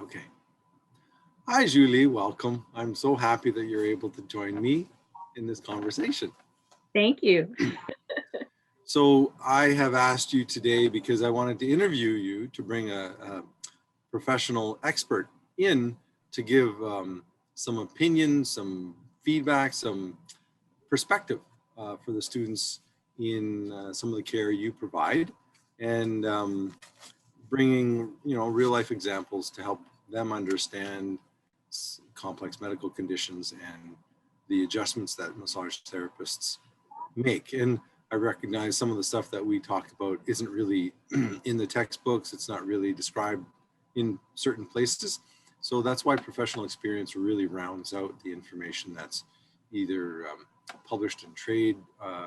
Okay. Hi, Julie. Welcome. I'm so happy that you're able to join me in this conversation. Thank you. So I have asked you today because I wanted to interview you to bring a professional expert in to give some opinion, some feedback, some perspective for the students in some of the care you provide, and bringing real life examples to help them understand complex medical conditions and the adjustments that massage therapists make. And I recognize some of the stuff that we talk about isn't really in the textbooks. It's not really described in certain places. So that's why professional experience really rounds out the information that's either published in trade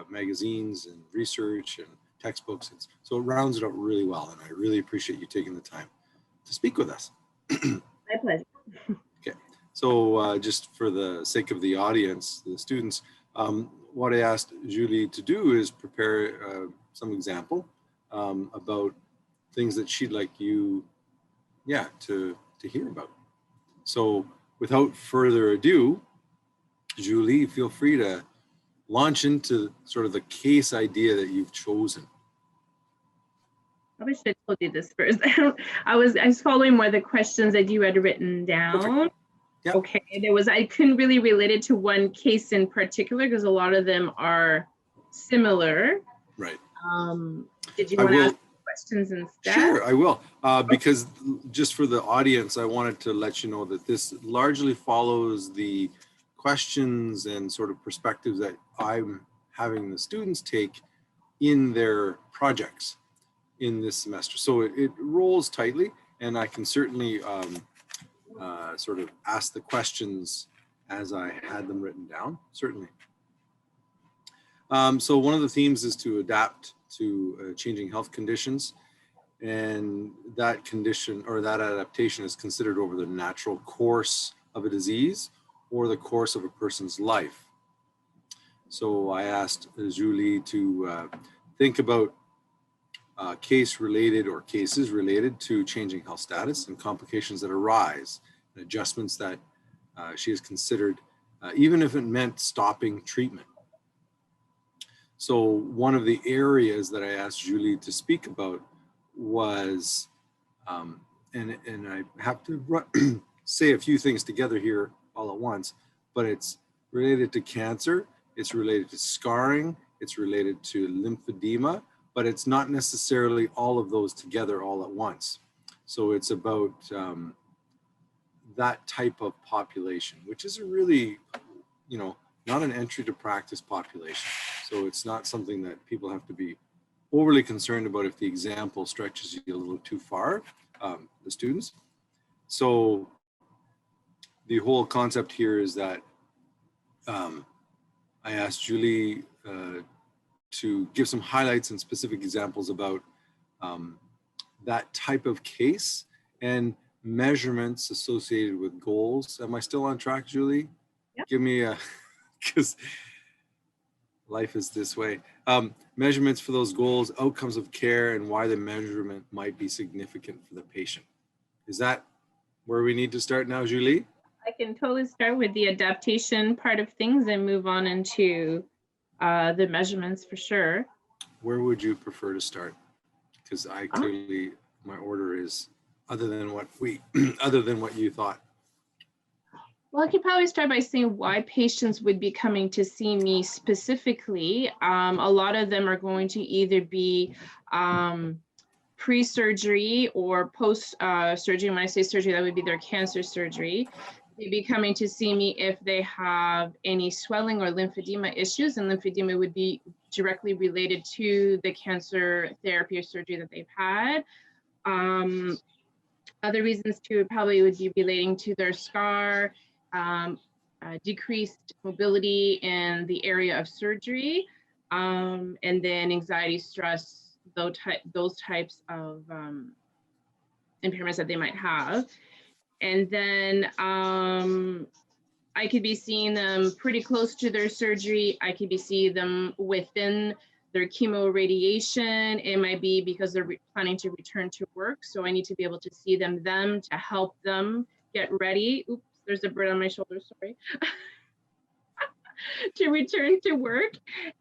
magazines and research and textbooks. So it rounds it out really well. And I really appreciate you taking the time to speak with us. My pleasure. Okay, so just for the sake of the audience, the students, what I asked Julie to do is prepare some example about things that she'd like you, to hear about. So without further ado, Julie, feel free to launch into sort of the case idea that you've chosen. I wish I told you this first. I was following more of the questions that you had written down. Yep. Okay, I couldn't really relate it to one case in particular because a lot of them are similar. Right. Did you want to ask questions instead? Sure, I will. Because just for the audience, I wanted to let you know that this largely follows the questions and sort of perspectives that I'm having the students take in their projects in this semester. So it rolls tightly, and I can certainly sort of ask the questions as I had them written down, certainly. So one of the themes is to adapt to changing health conditions, and that condition or that adaptation is considered over the natural course of a disease or the course of a person's life. So I asked Julie to think about case related or cases related to changing health status and complications that arise, and adjustments that she has considered, even if it meant stopping treatment. So one of the areas that I asked Julie to speak about was, and I have to say a few things together here all at once, but it's related to cancer, it's related to scarring, it's related to lymphedema, but it's not necessarily all of those together all at once. So it's about that type of population, which is a really, not an entry to practice population. So it's not something that people have to be overly concerned about if the example stretches you a little too far, the students. So the whole concept here is that I asked Julie to give some highlights and specific examples about that type of case and measurements associated with goals. Am I still on track, Julie? Yep. Give me a, because life is this way. Measurements for those goals, outcomes of care, and why the measurement might be significant for the patient. Is that where we need to start now, Julie? I can totally start with the adaptation part of things and move on into the measurements for sure. Where would you prefer to start? Because I clearly, my order is other than what you thought. Well, I could probably start by saying why patients would be coming to see me specifically. A lot of them are going to either be pre-surgery or post-surgery. When I say surgery, that would be their cancer surgery. They'd be coming to see me if they have any swelling or lymphedema issues, and lymphedema would be directly related to the cancer therapy or surgery that they've had. Other reasons too probably would be relating to their scar, decreased mobility in the area of surgery, and then anxiety, stress, those types of impairments that they might have. And then I could be seeing them pretty close to their surgery. I could be seeing them within their chemo radiation. It might be because they're planning to return to work. So I need to be able to see them to help them get ready. Oops, there's a bird on my shoulder, sorry. To return to work.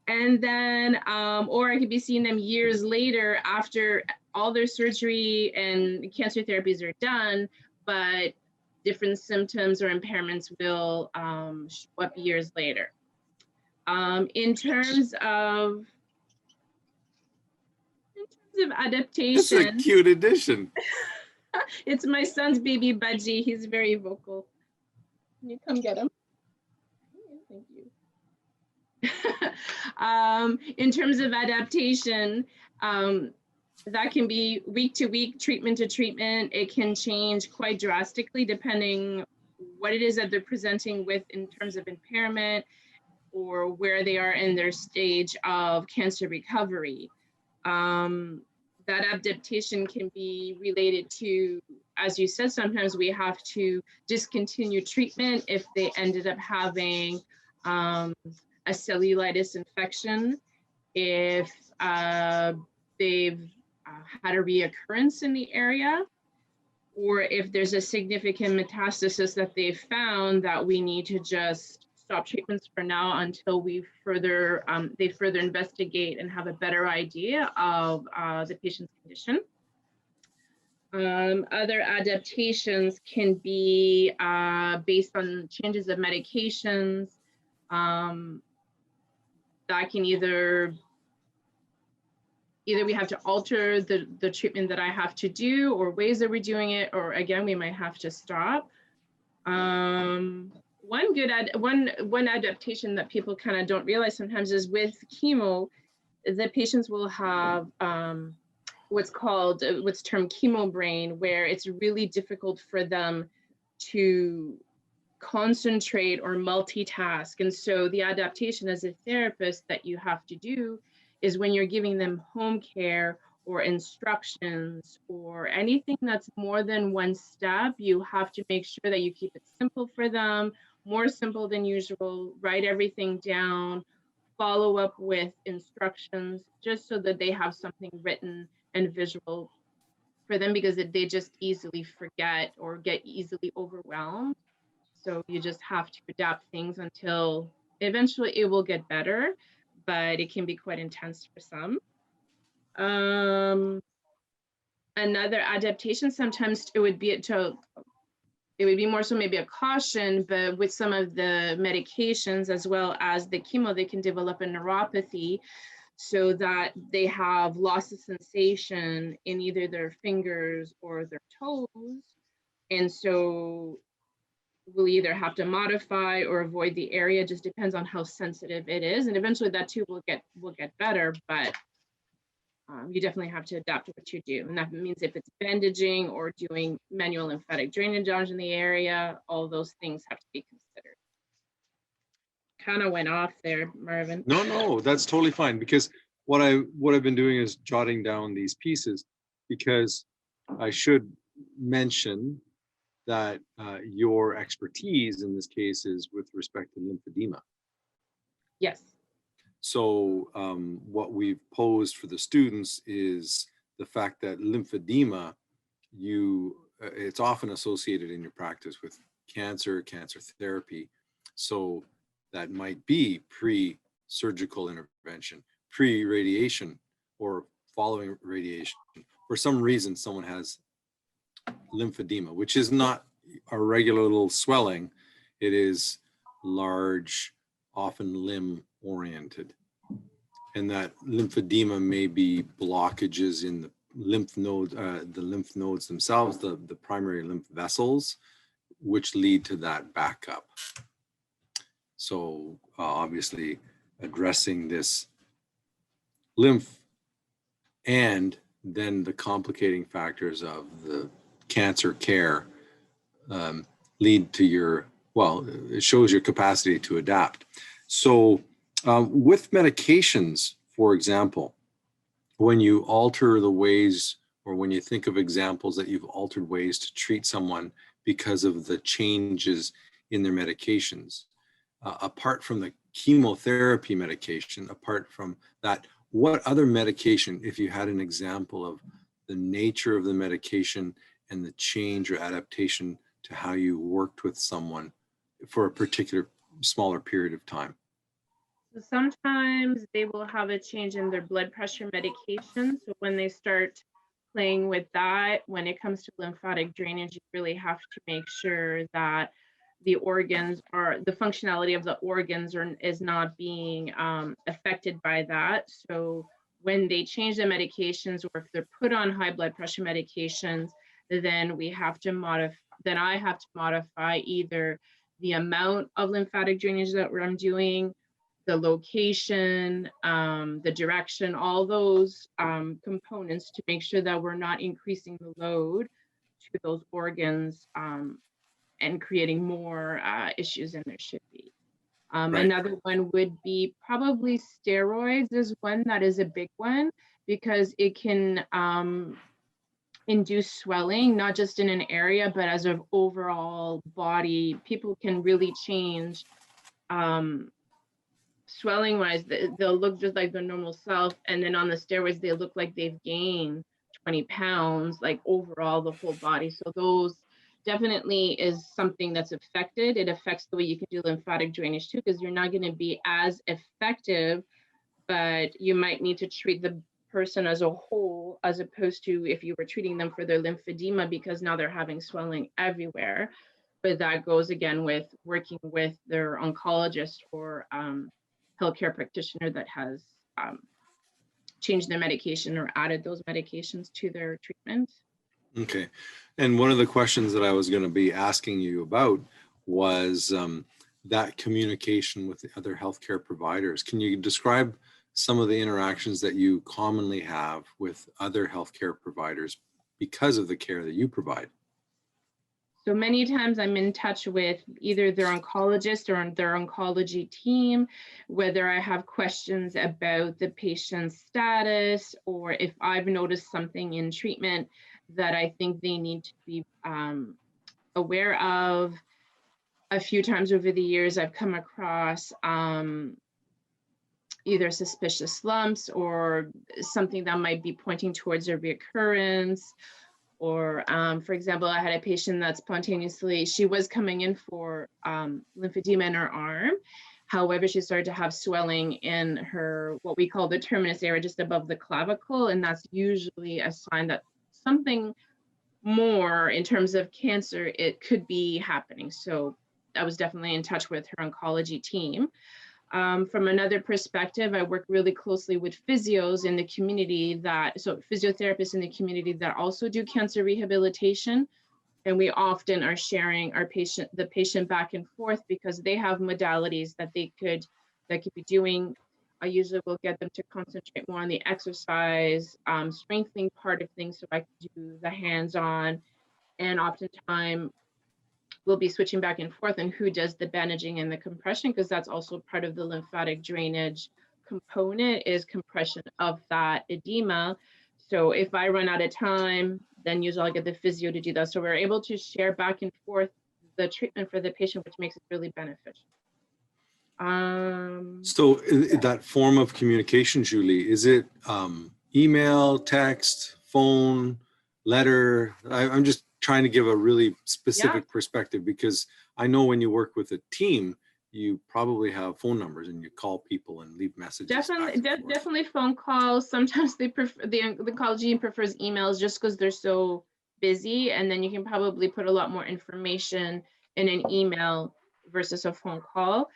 And then, or I could be seeing them years later after all their surgery and cancer therapies are done, but different symptoms or impairments will show up years later. In terms of adaptation. It's a cute addition. It's my son's baby budgie. He's very vocal. Can you come get him? Thank you. In terms of adaptation, that can be week to week, treatment to treatment. It can change quite drastically depending what it is that they're presenting with in terms of impairment or where they are in their stage of cancer recovery. That adaptation can be related to, as you said, sometimes we have to discontinue treatment if they ended up having a cellulitis infection, if they've had a reoccurrence in the area, or if there's a significant metastasis that they've found that we need to just stop treatments for now until we they further investigate and have a better idea of the patient's condition. Other adaptations can be based on changes of medications. That can either we have to alter the treatment that I have to do, or ways that we're doing it, or again, we might have to stop. One adaptation that people kind of don't realize sometimes is with chemo, the patients will have what's termed chemo brain, where it's really difficult for them to concentrate or multitask. And so the adaptation as a therapist that you have to do is when you're giving them home care or instructions or anything that's more than one step, you have to make sure that you keep it simple for them, more simple than usual, write everything down, follow up with instructions, just so that they have something written and visual for them, because they just easily forget or get easily overwhelmed. So you just have to adapt things until eventually it will get better, but it can be quite intense for some. Another adaptation, sometimes it would be more so maybe a caution, but with some of the medications as well as the chemo, they can develop a neuropathy so that they have loss of sensation in either their fingers or their toes. And so we'll either have to modify or avoid the area, just depends on how sensitive it is. And eventually that too will get better, but you definitely have to adapt to what you do. And that means if it's bandaging or doing manual lymphatic drainage in the area, all those things have to be considered. Kind of went off there, Marvin. No, that's totally fine, because what I've been doing is jotting down these pieces, because I should mention that your expertise in this case is with respect to lymphedema. Yes. So what we've posed for the students is the fact that lymphedema, it's often associated in your practice with cancer therapy. So that might be pre-surgical intervention, pre-radiation, or following radiation. For some reason, someone has lymphedema, which is not a regular little swelling. It is large, often limb-oriented. And that lymphedema may be blockages in the lymph nodes themselves, the primary lymph vessels, which lead to that backup. So obviously addressing this lymph and then the complicating factors of the cancer care lead to it shows your capacity to adapt. So with medications, for example, when you alter the ways, or when you think of examples that you've altered ways to treat someone because of the changes in their medications, apart from the chemotherapy medication, apart from that, what other medication, if you had an example of the nature of the medication and the change or adaptation to how you worked with someone for a particular smaller period of time? So sometimes they will have a change in their blood pressure medication. So when they start playing with that, when it comes to lymphatic drainage, you really have to make sure that the organs are, the functionality of the organs is not being affected by that. So when they change the medications, or if they're put on high blood pressure medications, then we have to modify, then I have to modify either the amount of lymphatic drainage that I'm doing, the location, the direction, all those components to make sure that we're not increasing the load to those organs and creating more issues than there should be. Right. Another one would be probably steroids is one that is a big one because it can induce swelling, not just in an area, but as an overall body. People can really change swelling wise. They'll look just like their normal self, and then on the steroids they look like they've gained 20 pounds, like overall the whole body. So those definitely is something that's affected. It affects the way you can do lymphatic drainage too, because you're not going to be as effective, but you might need to treat the person as a whole, as opposed to if you were treating them for their lymphedema, because now they're having swelling everywhere. But that goes again with working with their oncologist or healthcare practitioner that has changed their medication or added those medications to their treatment. Okay. And one of the questions that I was going to be asking you about was that communication with the other healthcare providers. Can you describe some of the interactions that you commonly have with other healthcare providers because of the care that you provide? So many times I'm in touch with either their oncologist or their oncology team, whether I have questions about the patient's status or if I've noticed something in treatment that I think they need to be aware of. A few times over the years, I've come across either suspicious lumps or something that might be pointing towards a reoccurrence. Or for example, I had a patient that spontaneously, she was coming in for lymphedema in her arm. However, she started to have swelling in her, what we call the terminus area, just above the clavicle. And that's usually a sign that something more in terms of cancer, it could be happening. So I was definitely in touch with her oncology team. From another perspective, I work really closely with physios in the community so physiotherapists in the community that also do cancer rehabilitation. And we often are sharing the patient back and forth because they have modalities that they could be doing. I usually will get them to concentrate more on the exercise, strengthening part of things so I can do the hands-on. And oftentimes we'll be switching back and forth on who does the bandaging and the compression, because that's also part of the lymphatic drainage component is compression of that edema. So if I run out of time, then usually I'll get the physio to do that. So we're able to share back and forth the treatment for the patient, which makes it really beneficial. So that form of communication, Julie, is it email, text, phone, letter? I'm just trying to give a really specific perspective, because I know when you work with a team, you probably have phone numbers and you call people and leave messages. Definitely phone calls. Sometimes they prefer, the oncology team prefers emails just because they're so busy, and then you can probably put a lot more information in an email versus a phone call.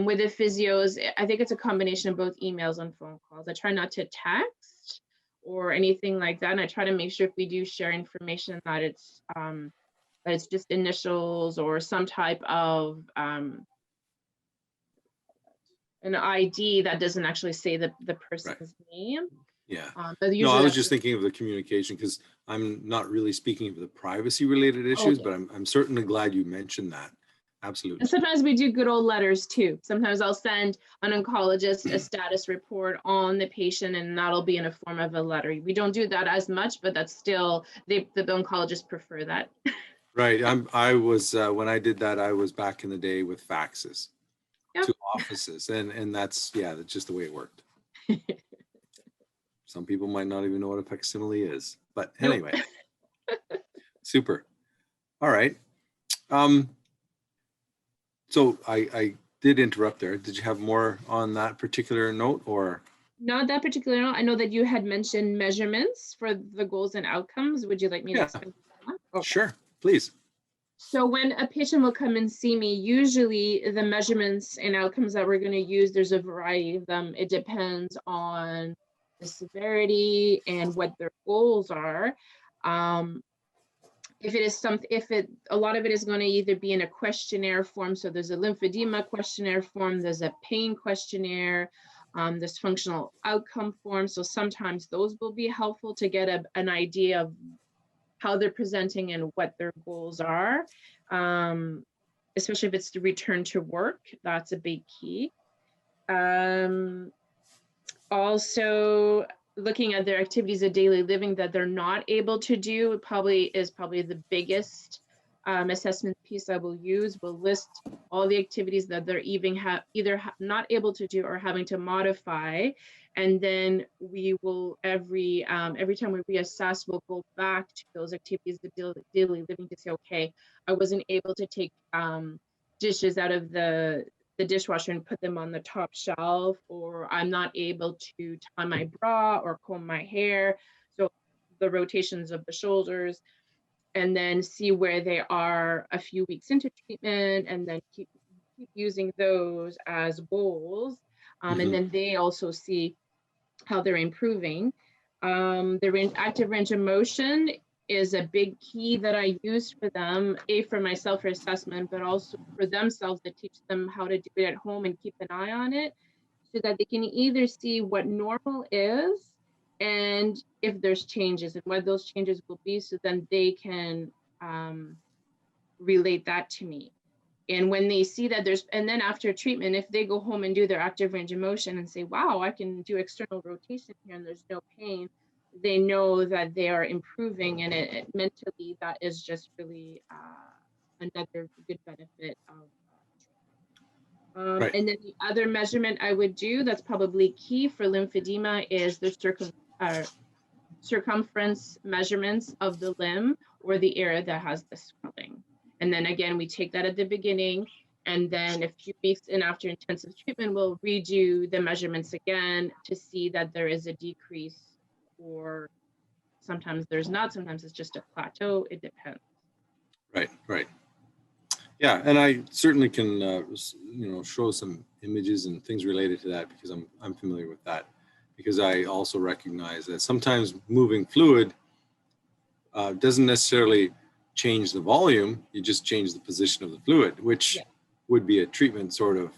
With the physios, I think it's a combination of both emails and phone calls. I try not to text or anything like that, and I try to make sure if we do share information that it's just initials or some type of an ID that doesn't actually say the person's name. Yeah. No, I was just thinking of the communication because I'm not really speaking of the privacy related issues, but I'm certainly glad you mentioned that. Absolutely. And sometimes we do good old letters too. Sometimes I'll send an oncologist a status report on the patient, and that'll be in a form of a letter. We don't do that as much, but that's still, the oncologists prefer that. Right. I was, when I did that, I was back in the day with faxes to offices, and that's, yeah, that's just the way it worked. Some people might not even know what a facsimile is, but Nope. anyway, super. All right. So I did interrupt there. Did you have more on that particular note, or? Not that particular note. I know that you had mentioned measurements for the goals and outcomes. Would you like me to Yeah, expand on that? Okay. sure, please. So when a patient will come and see me, usually the measurements and outcomes that we're going to use, there's a variety of them. It depends on the severity and what their goals are. If it is a lot of it is going to either be in a questionnaire form. So there's a lymphedema questionnaire form, there's a pain questionnaire, there's functional outcome form. So sometimes those will be helpful to get an idea of how they're presenting and what their goals are. Especially if it's to return to work, that's a big key. Also, looking at their activities of daily living that they're not able to do is probably the biggest assessment piece I will use. Will list all the activities that they're either not able to do or having to modify, and then we will every time we reassess, we'll go back to those activities of daily living to say, okay, I wasn't able to take dishes out of the dishwasher and put them on the top shelf, or I'm not able to tie my bra or comb my hair. So the rotations of the shoulders, and then see where they are a few weeks into treatment, and then keep using those as goals. And then they also see how they're improving. The active range of motion is a big key that I use for them, for myself for assessment, but also for themselves to teach them how to do it at home and keep an eye on it, so that they can either see what normal is and if there's changes and what those changes will be, so then they can relate that to me. And when they see that and then after treatment, if they go home and do their active range of motion and say, wow, I can do external rotation here and there's no pain, they know that they are improving, and it mentally, that is just really another good benefit of Right. and then the other measurement I would do that's probably key for lymphedema is the circumference measurements of the limb or the area that has the swelling. And then again, we take that at the beginning, and then a few weeks in after intensive treatment, we'll redo the measurements again to see that there is a decrease, or sometimes there's not, sometimes it's just a plateau, it depends. Right, right. Yeah, and I certainly can, show some images and things related to that, because I'm familiar with that. Because I also recognize that sometimes moving fluid doesn't necessarily change the volume, you just change the position of the fluid, which would be a treatment sort of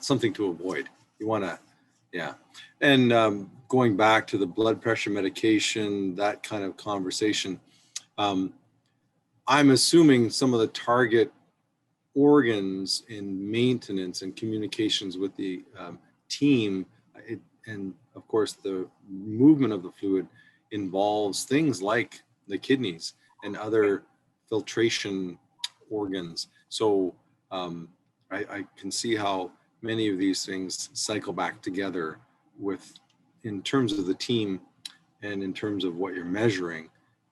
something to avoid. You want to, yeah. And going back to the blood pressure medication, that kind of conversation, I'm assuming some of the target organs in maintenance and communications with the team, and of course the movement of the fluid involves things like the kidneys and other filtration organs. So I can see how many of these things cycle back together in terms of the team and in terms of what you're measuring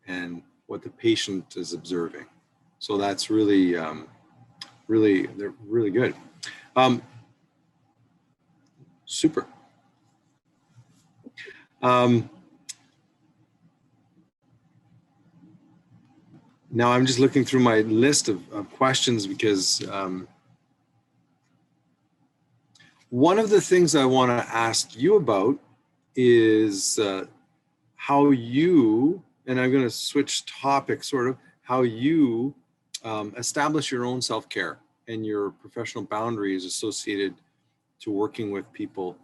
and what the patient is observing. So that's really, they're really good. Super. Now I'm just looking through my list of questions, because one of the things I want to ask you about is how you, and I'm going to switch topics sort of, how you establish your own self-care and your professional boundaries associated to working with people,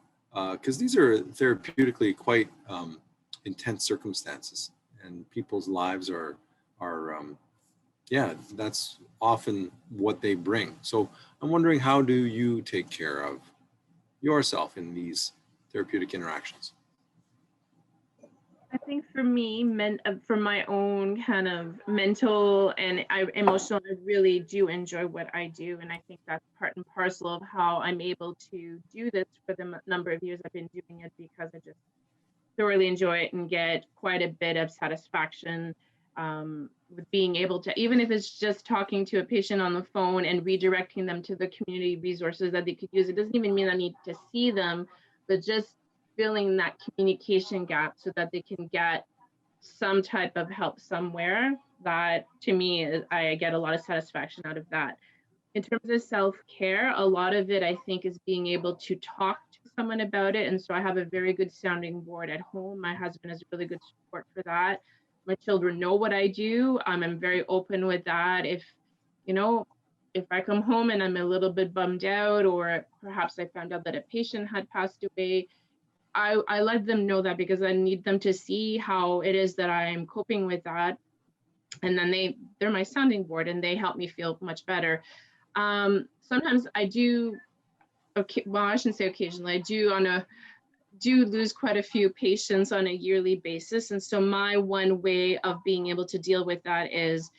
because these are therapeutically quite intense circumstances, and people's lives are that's often what they bring. So I'm wondering, how do you take care of yourself in these therapeutic interactions? I think for me, for my own kind of mental and emotional, I really do enjoy what I do. And I think that's part and parcel of how I'm able to do this for the number of years I've been doing it, because I just thoroughly enjoy it and get quite a bit of satisfaction with being able to, even if it's just talking to a patient on the phone and redirecting them to the community resources that they could use. It doesn't even mean I need to see them, but just filling that communication gap so that they can get some type of help somewhere. That to me is, I get a lot of satisfaction out of that. In terms of self-care, a lot of it I think is being able to talk to someone about it. And so I have a very good sounding board at home. My husband is really good support for that. My children know what I do. I'm very open with that. If, you know, if I come home and I'm a little bit bummed out, or perhaps I found out that a patient had passed away, I let them know that, because I need them to see how it is that I'm coping with that. And then they're my sounding board and they help me feel much better. Sometimes I do, okay, well, I shouldn't say occasionally, I do lose quite a few patients on a yearly basis. And so my one way of being able to deal with that is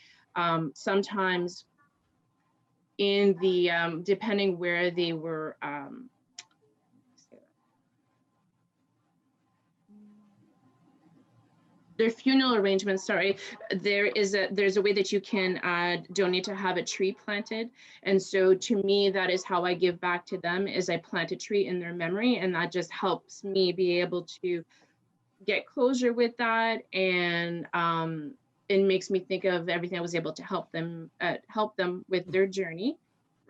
sometimes in the, depending where they were, their funeral arrangements, sorry, there's a way that you can donate to have a tree planted. And so to me, that is how I give back to them, is I plant a tree in their memory. And that just helps me be able to get closure with that. And it makes me think of everything I was able to help them with their journey.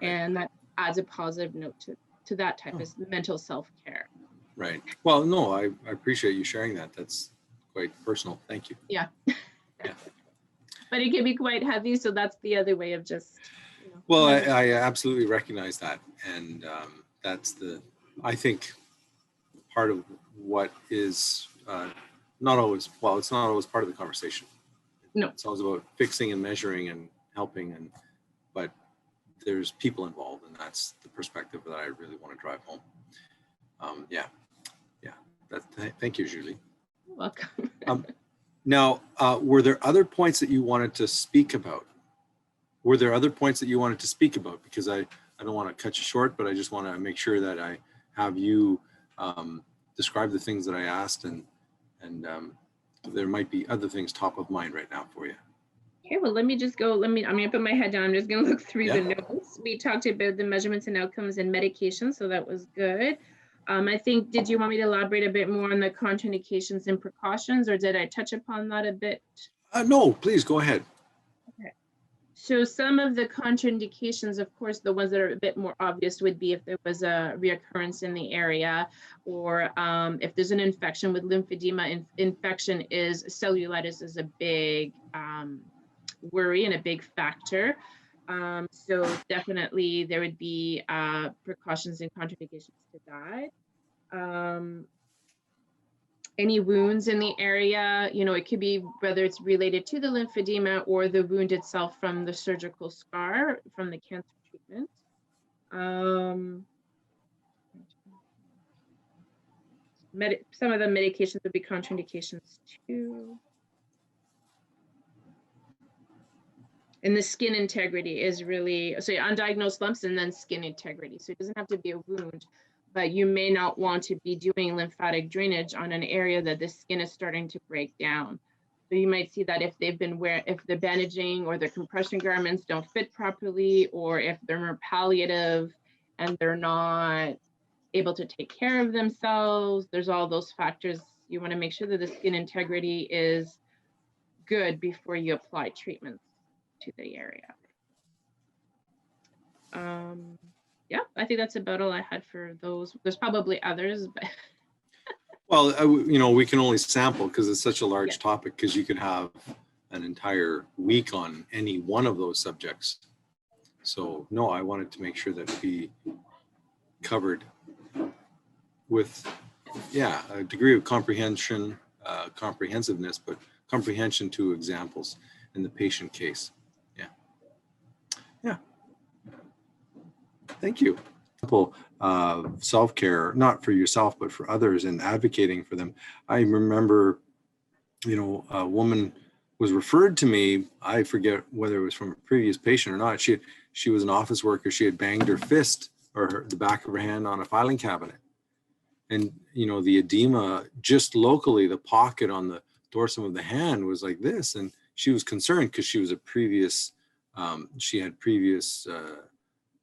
Right. And that adds a positive note to that type of mental self-care. Right. Well, no, I appreciate you sharing that. That's quite personal. Thank you. Yeah. Yeah. But it can be quite heavy. So that's the other way of just, you know. Well, I absolutely recognize that. And that's I think part of what is not always, well, it's not always part of the conversation. No. It's always about fixing and measuring and helping, but there's people involved, and that's the perspective that I really want to drive home. Yeah. Thank you, Julie. You're welcome. Now, were there other points that you wanted to speak about? Because I don't want to cut you short, but I just want to make sure that I have you describe the things that I asked, and there might be other things top of mind right now for you. Okay, well, let me just go. I'm going to put my head down. I'm just going to look through Yeah. the notes. We talked about the measurements and outcomes and medication, so that was good. I think, did you want me to elaborate a bit more on the contraindications and precautions, or did I touch upon that a bit? No, please go ahead. Okay. So some of the contraindications, of course, the ones that are a bit more obvious would be if there was a reoccurrence in the area, or if there's an infection with lymphedema. Infection is cellulitis is a big worry and a big factor. So definitely there would be precautions and contraindications to that. Any wounds in the area, it could be whether it's related to the lymphedema or the wound itself from the surgical scar from the cancer treatment. Some of the medications would be contraindications too. And the skin integrity is really, so undiagnosed lumps and then skin integrity. So it doesn't have to be a wound, but you may not want to be doing lymphatic drainage on an area that the skin is starting to break down. So you might see that if they've been if the bandaging or the compression garments don't fit properly, or if they're more palliative and they're not able to take care of themselves, there's all those factors. You want to make sure that the skin integrity is good before you apply treatments to the area. Yeah, I think that's about all I had for those. There's probably others, but well, we can only sample because it's such a large topic, because you could have an entire week on any one of those subjects. So no, I wanted to make sure that we covered with, a degree of comprehensiveness, but comprehension to examples in the patient case. Yeah. Thank you. Self-care, not for yourself, but for others, and advocating for them. I remember, a woman was referred to me. I forget whether it was from a previous patient or not. She was an office worker. She had banged her fist or the back of her hand on a filing cabinet. And, you know, the edema just locally, the pocket on the dorsum of the hand was like this. And she was concerned because she was a previous, she had previous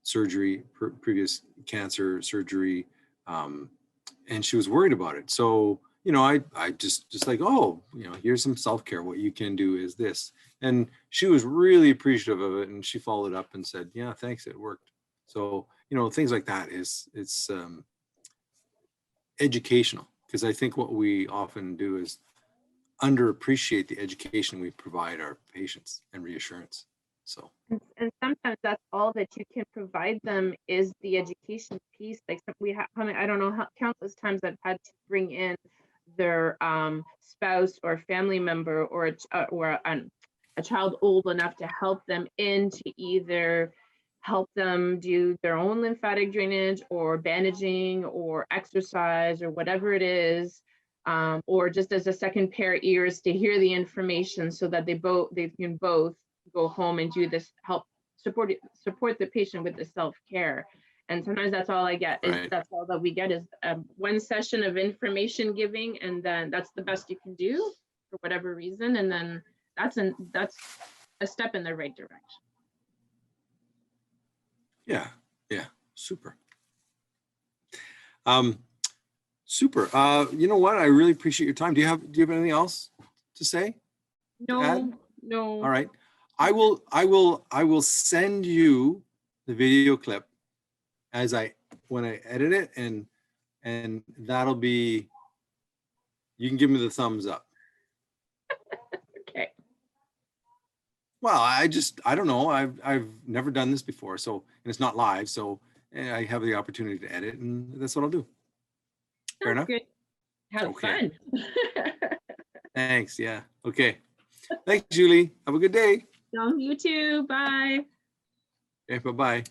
surgery, previous cancer surgery. And she was worried about it. So, you know, I just like, oh, you know, here's some self-care. What you can do is this. And she was really appreciative of it. And she followed up and said, yeah, thanks, it worked. So, you know, things like that it's educational, because I think what we often do is underappreciate the education we provide our patients and reassurance. So, and sometimes that's all that you can provide them is the education piece. Like we have, I don't know how countless times I've had to bring in their spouse or family member or a child old enough to help them in to either help them do their own lymphatic drainage or bandaging or exercise or whatever it is, or just as a second pair of ears to hear the information so that they can both go home and do this, help support the patient with the self-care. And sometimes that's all I get is right. that's all that we get is one session of information giving, and then that's the best you can do for whatever reason, and then that's a step in the right direction. Yeah, yeah, super. Super. You know what? I really appreciate your time. Do you have anything else to say? No. All right. I will send you the video clip when I edit it, and that'll be, you can give me the thumbs up. Okay. Well, I don't know. I've never done this before, so, and it's not live, so I have the opportunity to edit, and that's what I'll do. Fair enough. Good. Have fun. Thanks. Yeah. Okay. Thanks, Julie. Have a good day. You too. Bye. Okay. Bye-bye.